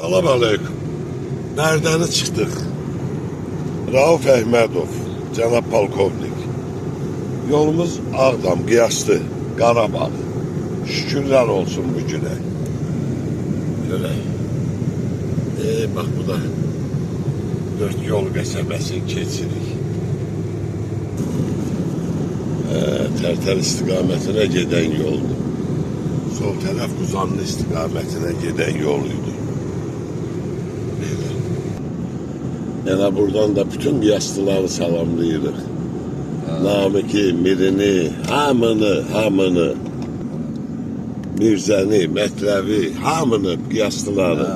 Salam aleyküm. Nereden çıktık? Rauf Əhmədov, Cənab Polkovnik. Yolumuz Ağdam, Qiyaslı, Qarabağ. Şükürler olsun bu güne. Görək. Bak bu da 4 yol qəsəbəsini keçirik. Tərtər istiqamətine giden yoldu. Sol tərəf Quzanlı istiqamətine giden yoluydu. Yəni buradan da bütün qiyaslıları salamlayırıq. Namiki, Mirini, hamını, Mirzəni, Mətləvi, hamını qiyaslıları.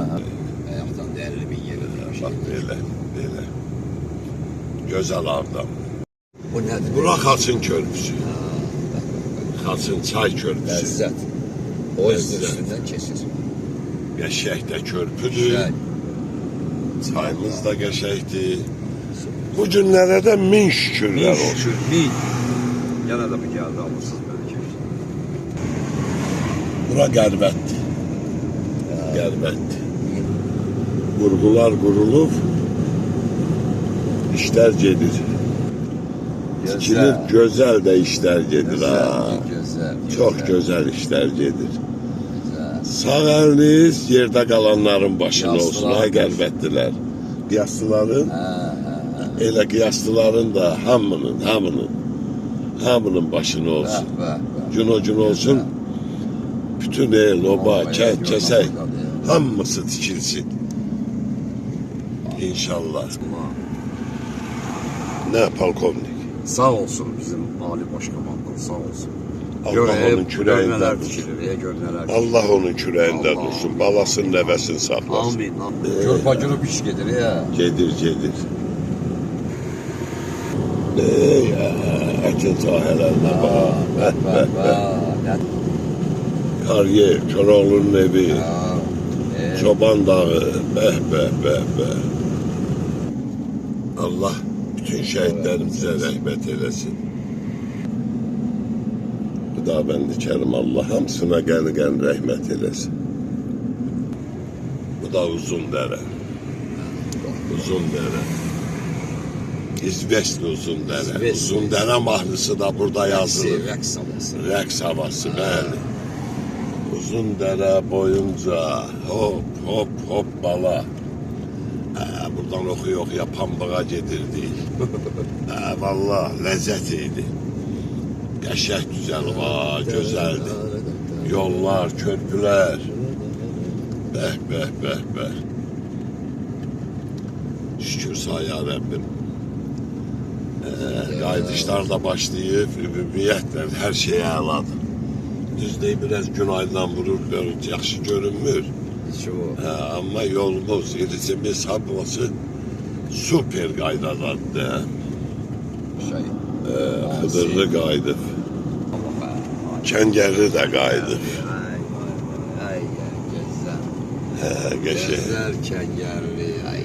Ayaqdan da 50 bin yeri. Bak belə. Gözəl Ağdam. Bu nədir? Bura Xaçın körpüsü. Xaçın çay körpüsü. Ləzzət. O üstündən keçir. Qəşəng də körpüdür. Çayımız da qəşəngdir. Bu günlərə də min şükürlər olsun. Min. Yenə də bu gəldi almışsınız belə keçdi. Bura qərbətdir. Qərbətdir. Qurğular qurulub, işlər gedir. Tikilib, gözəl də işlər gedir. Çox gözəl işlər gedir. Sağ əliniz yerdə qalanların başında olsun, ay qərbətdilər. Qiyaslıların, elə qiyaslıların da hamının başına olsun. Gün o gün olsun, bütün el, oba, kənd, kəsək, hamısı tikilsin. İnşallah. Ne polkovnik? Sağ olsun bizim Ali Başkomandan, sağ olsun. Allah onun kürəyindən dursun. Allah onun kürəyindən dursun. Balasının nəvəsini saxlasın. Amin. Körpacını piş gedir ya. Gedir. Əkin sahələrində bax. Karyer, Köroğlu'nun evi. Çoban dağı. Bəh. Allah bütün şəhidlərimizə rəhmət eləsin. Xudabəndi Kərim Allah hamısına qəni rəhmət eləsin. Bu da uzun dərə. İzvestli uzun dərə. Uzun dərə mahnısı da burada yazılır. Rəqs havası, bəli. Uzun dərə boyunca hop bala. Buradan oxuya pambığa gedirdik. Vallahi ləzzət idi. Qəşəng güzel var, gözəldir. Yollar, körpülər. Bəh. Şükür sağ ya Rəbbim. Qaydışlar da başlayıb, ümumiyyətlə hər şey əladır. Düzdür, biraz gün aydan vurur, yaxşı görünmür. Amma yolumuz, irisimiz hamısı super qaydadadır. Xıdırlı qaydıb. Kəngərli də qaydıb. Ay, gözəl. Qəşəng. Gözəl kəngərli, ay.